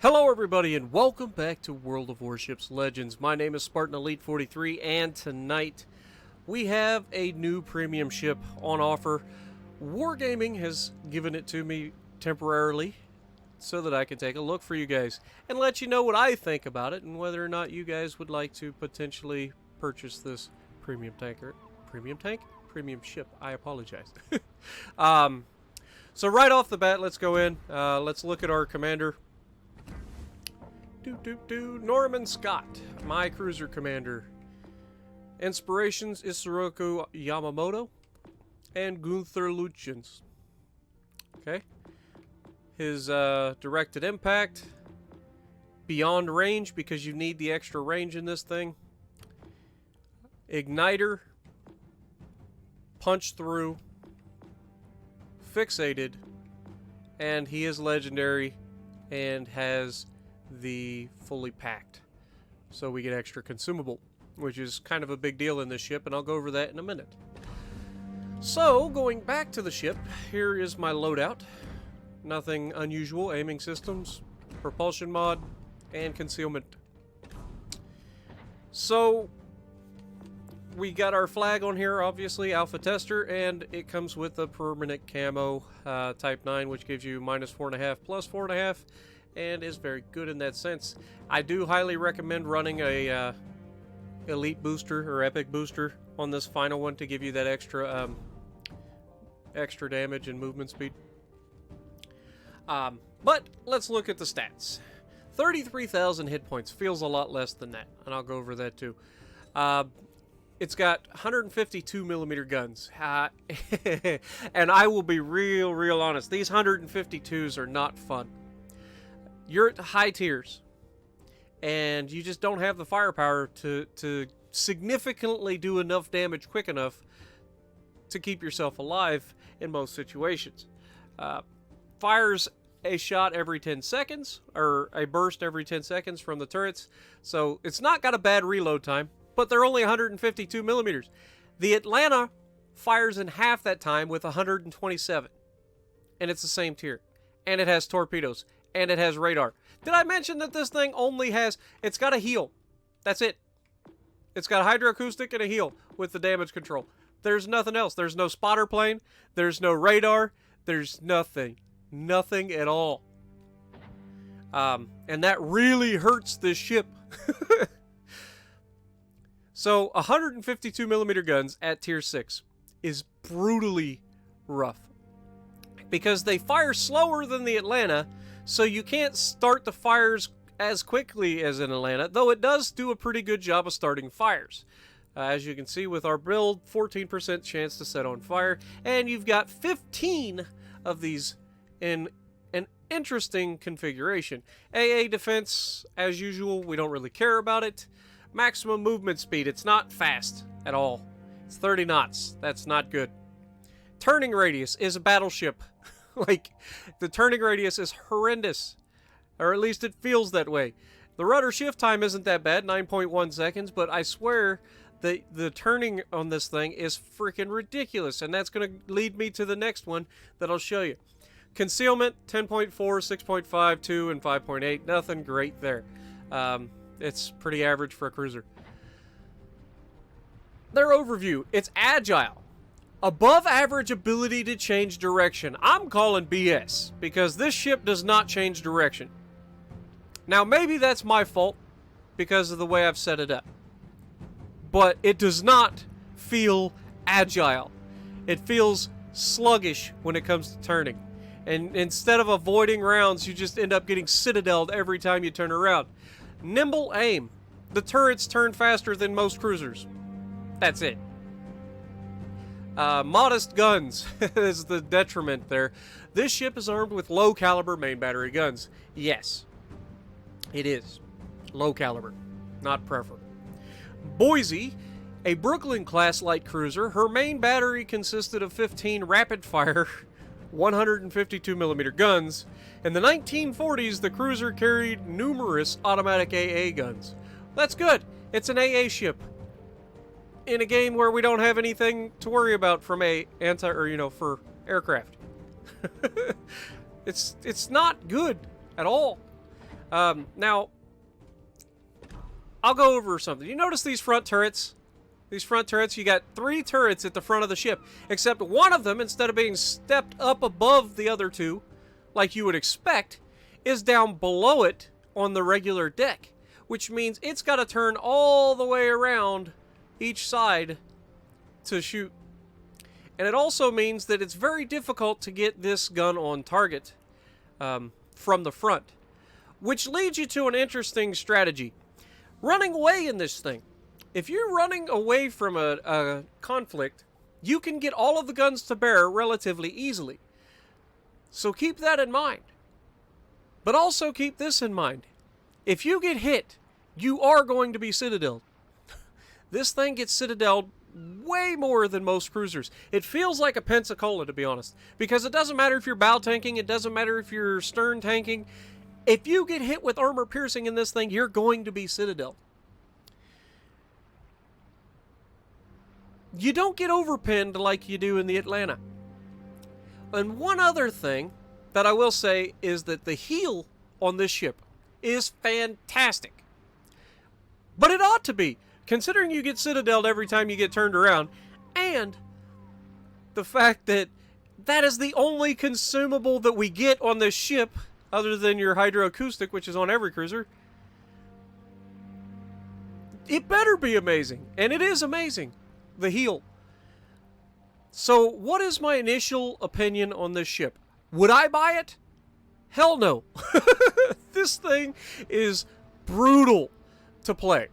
Hello everybody and welcome back to World of Warships Legends. My name is Spartan Elite 43 and tonight we have a new premium ship on offer. Wargaming has given it to me temporarily so that I can take a look for you guys and let you know what I think about it and whether or not you guys would like to potentially purchase this premium tanker. Premium ship. I apologize. So right off the bat, let's go in. Let's look at our commander. Norman Scott, my cruiser commander. Inspirations: Isoroku Yamamoto and Gunther Lutyens. Okay. His directed impact, beyond range because you need the extra range in this thing. Igniter, punch through, fixated, and he is legendary and has the fully packed, so we get extra consumable, which is kind of a big deal in this ship, and I'll go over that in a minute. So going back to the ship, here is my loadout. Nothing unusual: aiming systems, propulsion mod, and concealment. So we got our flag on here, obviously alpha tester, and it comes with a permanent camo type 9, which gives you -4.5 plus 4.5, and is very good in that sense. I do highly recommend running a elite booster or epic booster on this final one to give you that extra extra damage and movement speed. But let's look at the stats. 33,000 hit points feels a lot less than that, and I'll go over that too. It's got 152 millimeter guns, and I will be real honest. These 152s are not fun. You're at high tiers, and you just don't have the firepower to significantly do enough damage quick enough to keep yourself alive in most situations. Fires a shot every 10 seconds, or a burst every 10 seconds from the turrets, so it's not got a bad reload time, but they're only 152 millimeters. The Atlanta fires in half that time with 127, and it's the same tier, and it has torpedoes, and it has radar. Did I mention that this thing only has, it's got a heal. That's it. It's got a hydroacoustic and a heal with the damage control. There's nothing else. There's no spotter plane. There's no radar. There's nothing. Nothing at all. And that really hurts this ship. So 152 millimeter guns at tier 6 is brutally rough, because they fire slower than the Atlanta, so you can't start the fires as quickly as in Atlanta, though it does do a pretty good job of starting fires. As you can see with our build, 14% chance to set on fire, and you've got 15 of these in an interesting configuration. AA defense, as usual, we don't really care about it. Maximum movement speed, it's not fast at all. It's 30 knots. That's not good. Turning radius is a battleship. Like, the turning radius is horrendous, or at least it feels that way. The rudder shift time isn't that bad, 9.1 seconds, but I swear the turning on this thing is freaking ridiculous, and that's going to lead me to the next one that I'll show you. Concealment, 10.4, 6.5, 2, and 5.8. Nothing great there. It's pretty average for a cruiser. Their overview: it's agile. Above average ability to change direction. I'm calling BS, because this ship does not change direction. Now, maybe that's my fault because of the way I've set it up, but it does not feel agile. It feels sluggish when it comes to turning. And instead of avoiding rounds, you just end up getting citadeled every time you turn around. Nimble aim. The turrets turn faster than most cruisers. That's it. Modest guns is the detriment there. This ship is armed with low caliber main battery guns. Yes, it is low caliber, not preferable. Boise, a Brooklyn class light cruiser. Her main battery consisted of 15 rapid fire 152 millimeter guns. In the 1940s, the cruiser carried numerous automatic AA guns. That's good. It's an AA ship in a game where we don't have anything to worry about from for aircraft. It's not good at all. Now, I'll go over something. You notice these front turrets? These front turrets, you got 3 turrets at the front of the ship, except one of them, instead of being stepped up above the other 2, like you would expect, is down below it on the regular deck, which means it's got to turn all the way around each side to shoot. And it also means that it's very difficult to get this gun on target from the front, which leads you to an interesting strategy. Running away in this thing. If you're running away from a conflict, you can get all of the guns to bear relatively easily. So keep that in mind. But also keep this in mind. If you get hit, you are going to be citadeled. This thing gets citadeled way more than most cruisers. It feels like a Pensacola, to be honest. Because it doesn't matter if you're bow tanking, it doesn't matter if you're stern tanking. If you get hit with armor piercing in this thing, you're going to be citadeled. You don't get overpinned like you do in the Atlanta. And one other thing that I will say is that the heal on this ship is fantastic. But it ought to be, considering you get citadeled every time you get turned around, and the fact that that is the only consumable that we get on this ship, other than your hydroacoustic, which is on every cruiser. It better be amazing, and it is amazing. The heal. So, what is my initial opinion on this ship? Would I buy it? Hell no. This thing is brutal to play.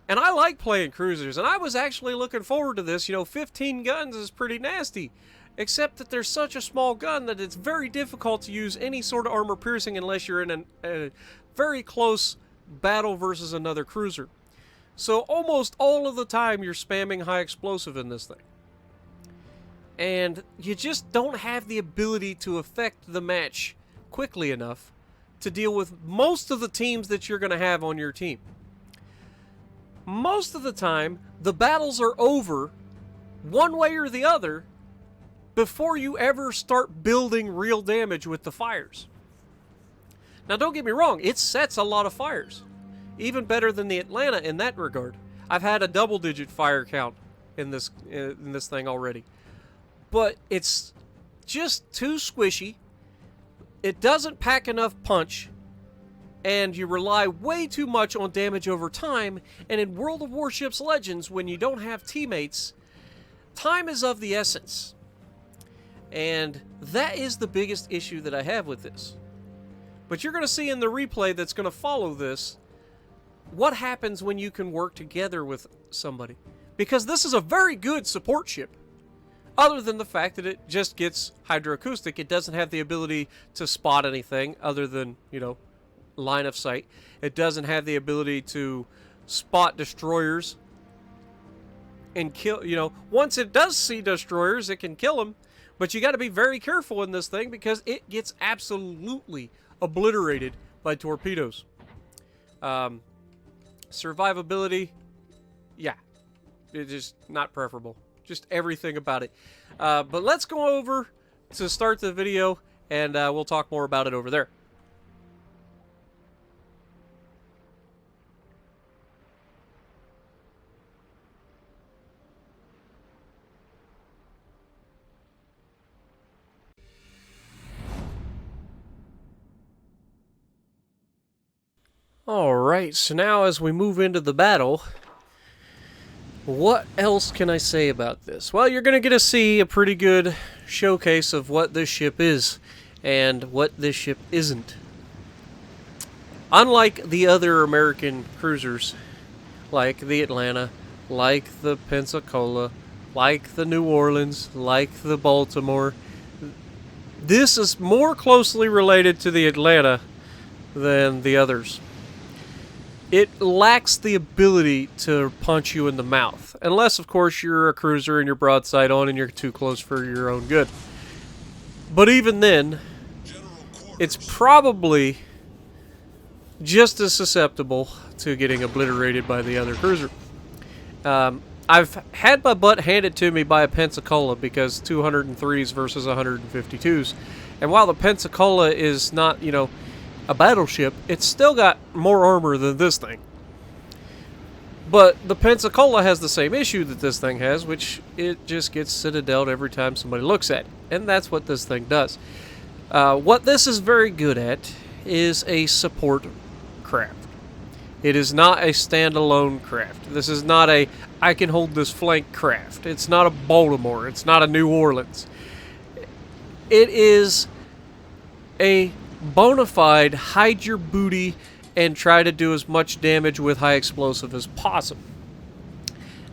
And I like playing cruisers, and I was actually looking forward to this. You know, 15 guns is pretty nasty. Except that there's such a small gun that it's very difficult to use any sort of armor piercing unless you're in a very close battle versus another cruiser. So almost all of the time you're spamming high explosive in this thing. And you just don't have the ability to affect the match quickly enough to deal with most of the teams that you're going to have on your team. Most of the time, the battles are over one way or the other before you ever start building real damage with the fires. Now don't get me wrong, it sets a lot of fires. Even better than the Atlanta in that regard. I've had a double-digit fire count in this thing already. But it's just too squishy. It doesn't pack enough punch. And you rely way too much on damage over time. And in World of Warships Legends, when you don't have teammates, time is of the essence. And that is the biggest issue that I have with this. But you're going to see in the replay that's going to follow this what happens when you can work together with somebody. Because this is a very good support ship. Other than the fact that it just gets hydroacoustic. It doesn't have the ability to spot anything other than, you know, line of sight. It doesn't have the ability to spot destroyers and kill, you know, once it does see destroyers, it can kill them. But you got to be very careful in this thing because it gets absolutely obliterated by torpedoes. Survivability, yeah, it's just not preferable. Just everything about it. But let's go over to start the video, and we'll talk more about it over there. Alright, so now as we move into the battle, what else can I say about this? Well, you're going to get to see a pretty good showcase of what this ship is and what this ship isn't. Unlike the other American cruisers, like the Atlanta, like the Pensacola, like the New Orleans, like the Baltimore, this is more closely related to the Atlanta than the others. It lacks the ability to punch you in the mouth. Unless, of course, you're a cruiser and you're broadside on and you're too close for your own good. But even then, it's probably just as susceptible to getting obliterated by the other cruiser. I've had my butt handed to me by a Pensacola because 203s versus 152s. And while the Pensacola is not, you know, a battleship, it's still got more armor than this thing. But the Pensacola has the same issue that this thing has, which it just gets citadeled every time somebody looks at it. And that's what this thing does. What this is very good at is a support craft. It is not a standalone craft. This is not a, I can hold this flank craft. It's not a Baltimore. It's not a New Orleans. It is a bona fide hide your booty and try to do as much damage with high explosive as possible.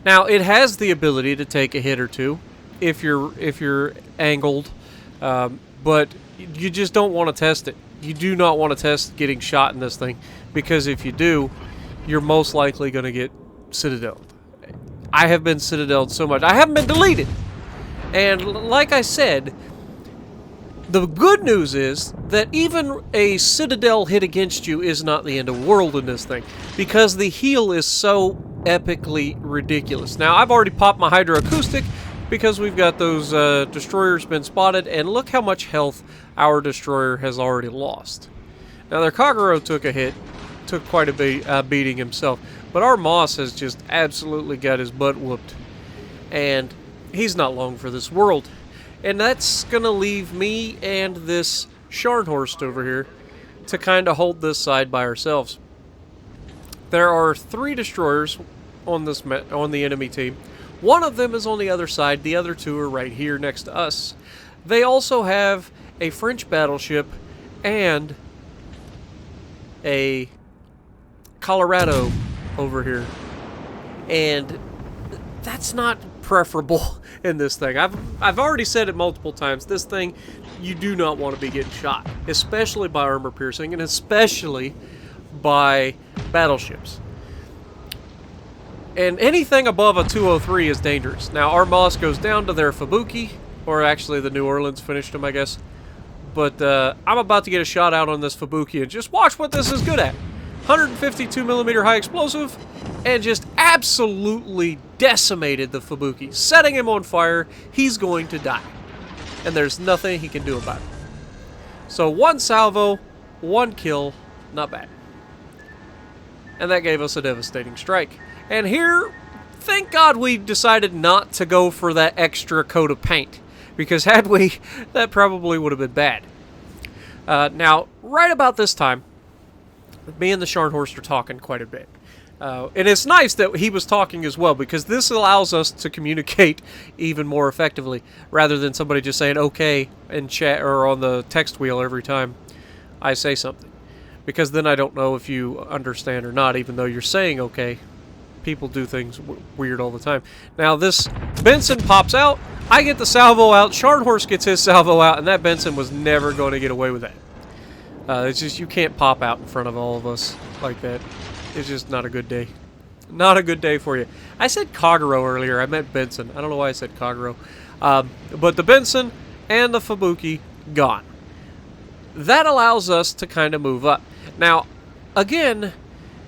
Now, it has the ability to take a hit or two if you're angled, but you just don't want to test it. You do not want to test getting shot in this thing, because if you do, you're most likely going to get citadeled. I have been citadeled so much. I haven't been deleted. And like I said, the good news is that even a citadel hit against you is not the end of the world in this thing, because the heal is so epically ridiculous. Now, I've already popped my hydroacoustic because we've got those destroyers been spotted, and look how much health our destroyer has already lost. Now, their Kagero took a hit, took quite a beating himself, but our Moss has just absolutely got his butt whooped, and he's not long for this world. And that's going to leave me and this Scharnhorst over here to kind of hold this side by ourselves. There are 3 destroyers on the enemy team. One of them is on the other side. The other 2 are right here next to us. They also have a French battleship and a Colorado over here. And that's not preferable in this thing. I've already said it multiple times. This thing, you do not want to be getting shot, especially by armor piercing and especially by battleships. And anything above a 203 is dangerous. Now, our Moss goes down to their Fubuki, or actually the New Orleans finished him, I guess. But I'm about to get a shot out on this Fubuki, and just watch what this is good at. 152mm high explosive, and just absolutely decimated the Fubuki, setting him on fire. He's going to die, and there's nothing he can do about it. So 1 salvo, 1 kill, not bad. And that gave us a devastating strike. And here, thank God we decided not to go for that extra coat of paint, because had we, that probably would have been bad. Now, right about this time, me and the Scharnhorst are talking quite a bit. And it's nice that he was talking as well, because this allows us to communicate even more effectively, rather than somebody just saying okay in chat or on the text wheel every time I say something. Because then I don't know if you understand or not, even though you're saying okay. People do things weird all the time. Now this Benson pops out, I get the salvo out, Scharnhorst gets his salvo out, and that Benson was never going to get away with that. It's just, you can't pop out in front of all of us like that. It's just not a good day. Not a good day for you. I said Kagero earlier, I meant Benson. I don't know why I said Kagero. But the Benson and the Fubuki, gone. That allows us to kind of move up. Now, again,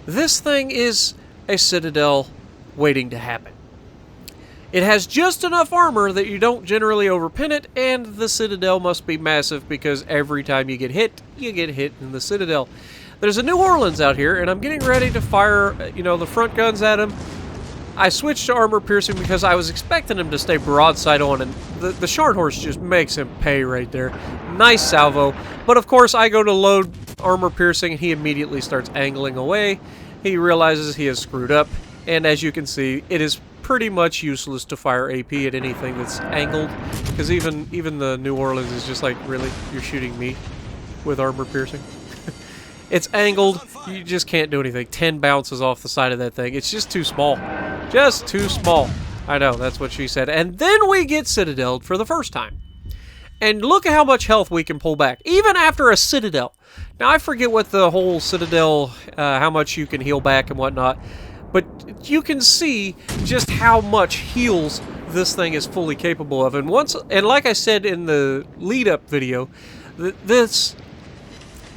this thing is a citadel waiting to happen. It has just enough armor that you don't generally overpin it, and the citadel must be massive because every time you get hit in the citadel. There's a New Orleans out here, and I'm getting ready to fire, the front guns at him. I switched to armor piercing because I was expecting him to stay broadside on, and the Scharnhorst just makes him pay right there. Nice salvo, but of course I go to load armor piercing, and he immediately starts angling away. He realizes he has screwed up, and as you can see, it is pretty much useless to fire AP at anything that's angled, because even the New Orleans is just like, really? You're shooting me with armor piercing? It's angled, you just can't do anything. 10 bounces off the side of that thing. It's just too small. Just too small. I know, that's what she said. And then we get citadeled for the first time. And look at how much health we can pull back, even after a citadel. Now, I forget what the whole citadel, how much you can heal back and whatnot, but you can see just how much heals this thing is fully capable of. And like I said in the lead-up video, this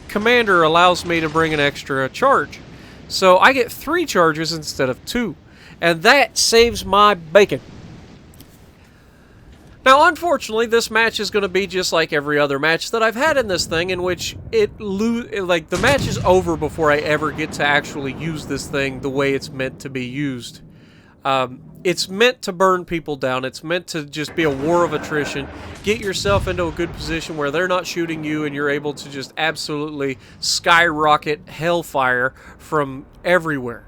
commander allows me to bring an extra charge. So I get 3 charges instead of 2, and that saves my bacon. Now, unfortunately, this match is going to be just like every other match that I've had in this thing, in which the match is over before I ever get to actually use this thing the way it's meant to be used. It's meant to burn people down. It's meant to just be a war of attrition. Get yourself into a good position where they're not shooting you and you're able to just absolutely skyrocket hellfire from everywhere.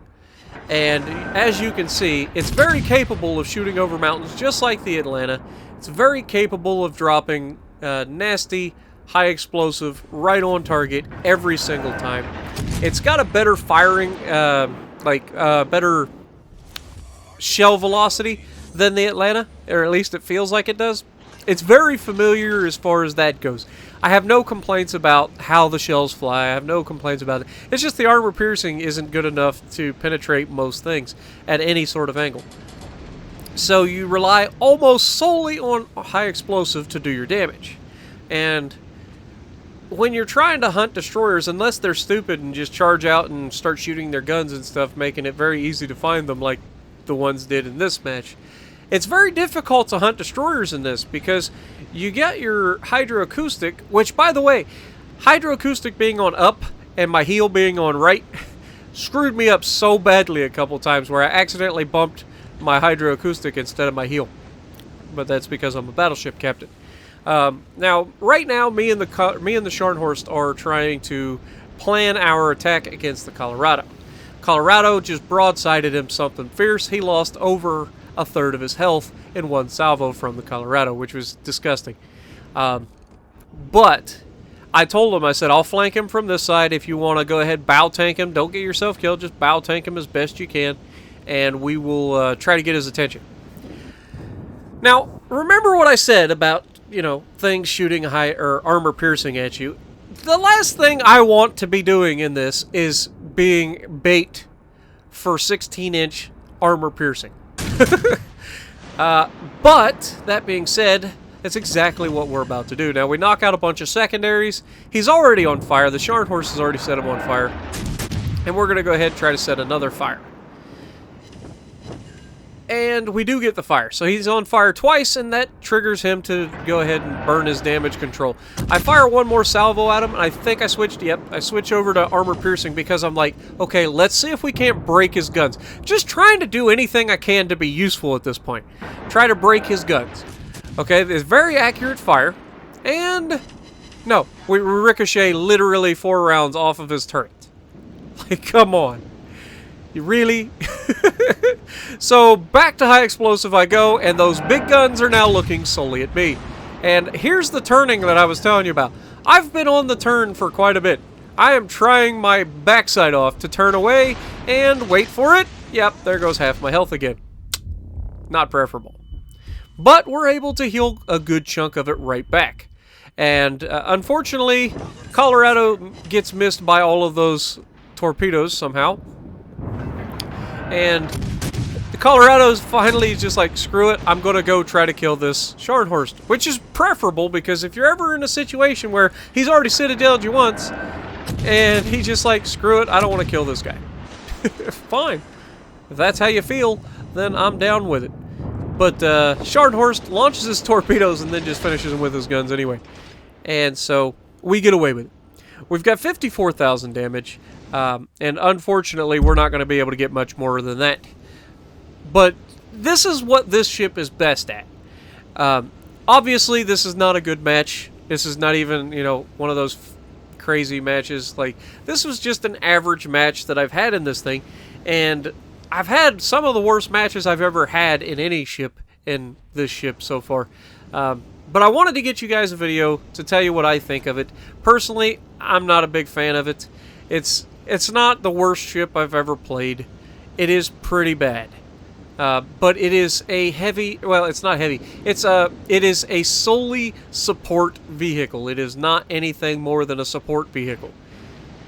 And as you can see, it's very capable of shooting over mountains just like the Atlanta. It's very capable of dropping nasty, high explosive, right on target every single time. It's got a better firing, better shell velocity than the Atlanta, or at least it feels like it does. It's very familiar as far as that goes. I have no complaints about how the shells fly. I have no complaints about it. It's just the armor piercing isn't good enough to penetrate most things at any sort of angle. So you rely almost solely on high explosive to do your damage. And when you're trying to hunt destroyers, unless they're stupid and just charge out and start shooting their guns and stuff, making it very easy to find them like the ones did in this match, it's very difficult to hunt destroyers in this because you get your hydroacoustic, which, by the way, hydroacoustic being on up and my heel being on right screwed me up so badly a couple times where I accidentally bumped my hydroacoustic instead of my heel. But that's because I'm a battleship captain. Now, right now, me and the Scharnhorst are trying to plan our attack against the Colorado. Colorado just broadsided him something fierce. He lost over a third of his health in one salvo from the Colorado, which was disgusting. But I told him, I said, I'll flank him from this side. If you want to go ahead, bow tank him. Don't get yourself killed. Just bow tank him as best you can, and we will try to get his attention. Now, remember what I said about, things shooting high or armor piercing at you. The last thing I want to be doing in this is being bait for 16-inch armor piercing. But, that being said, that's exactly what we're about to do. Now, we knock out a bunch of secondaries. He's already on fire. The Scharnhorst has already set him on fire. And we're going to go ahead and try to set another fire. And we do get the fire. So he's on fire twice, and that triggers him to go ahead and burn his damage control. I fire one more salvo at him, and I think I switched, I switch over to armor piercing because I'm like, okay, let's see if we can't break his guns. Just trying to do anything I can to be useful at this point. Try to break his guns. Okay, it's very accurate fire. And, no, we ricochet literally 4 rounds off of his turret. Like, come on. You really? So, back to high explosive I go, and those big guns are now looking solely at me. And here's the turning that I was telling you about. I've been on the turn for quite a bit. I am trying my backside off to turn away, and wait for it. Yep, there goes half my health again. Not preferable. But we're able to heal a good chunk of it right back. And unfortunately, Colorado gets missed by all of those torpedoes somehow. And the Colorado's finally just like, screw it, I'm going to go try to kill this Scharnhorst. Which is preferable, because if you're ever in a situation where he's already citadeled you once, and he's just like, screw it, I don't want to kill this guy. Fine. If that's how you feel, then I'm down with it. But Scharnhorst launches his torpedoes and then just finishes them with his guns anyway. And so, we get away with it. We've got 54,000 damage. And unfortunately, we're not going to be able to get much more than that. But this is what this ship is best at. Obviously, this is not a good match. This is not even, one of those crazy matches. Like, this was just an average match that I've had in this thing. And I've had some of the worst matches I've ever had in any ship in this ship so far. But I wanted to get you guys a video to tell you what I think of it. Personally, I'm not a big fan of it. It's not the worst ship I've ever played. It is pretty bad. But it is a heavy, well, it's not heavy. It is a solely support vehicle. It is not anything more than a support vehicle.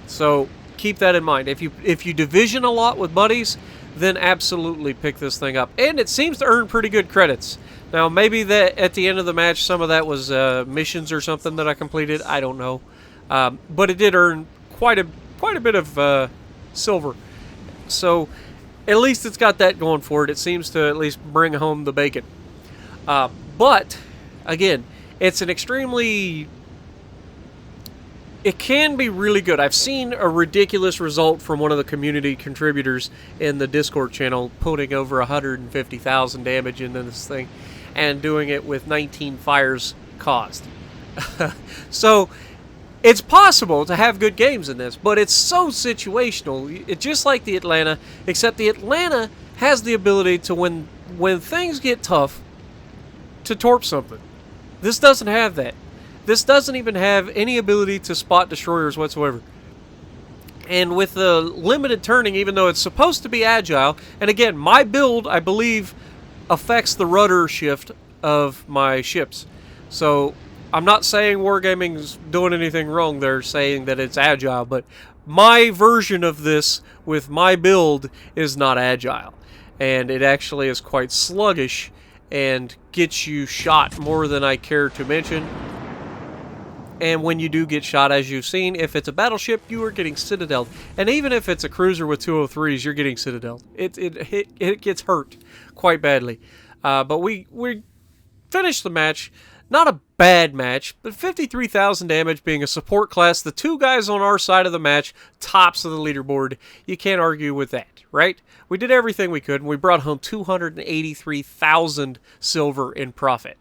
So keep that in mind. If you division a lot with buddies, then absolutely pick this thing up. And it seems to earn pretty good credits. Now, maybe that at the end of the match, some of that was missions or something that I completed. I don't know. But it did earn quite a bit of silver. So at least it's got that going for it. It seems to at least bring home the bacon. But Again, it's an extremely... It can be really good. I've seen a ridiculous result from one of the community contributors in the Discord channel, putting over 150,000 damage into this thing and doing it with 19 fires caused. So it's possible to have good games in this, but it's so situational. It's just like the Atlanta, except the Atlanta has the ability to, when things get tough, to torp something. This doesn't have that. This doesn't even have any ability to spot destroyers whatsoever. And with the limited turning, even though it's supposed to be agile, and again, my build, I believe, affects the rudder shift of my ships. So I'm not saying Wargaming's doing anything wrong. They're saying that it's agile, but my version of this with my build is not agile. And it actually is quite sluggish and gets you shot more than I care to mention. And when you do get shot, as you've seen, if it's a battleship, you are getting citadeled. And even if it's a cruiser with 203s, you're getting citadeled. It gets hurt quite badly. But we finished the match. Not a bad match, but 53,000 damage being a support class. The two guys on our side of the match, tops of the leaderboard. You can't argue with that, right? We did everything we could, and we brought home 283,000 silver in profit.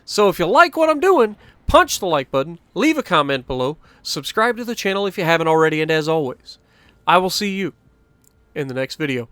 So if you like what I'm doing, punch the like button, leave a comment below, subscribe to the channel if you haven't already, and as always, I will see you in the next video.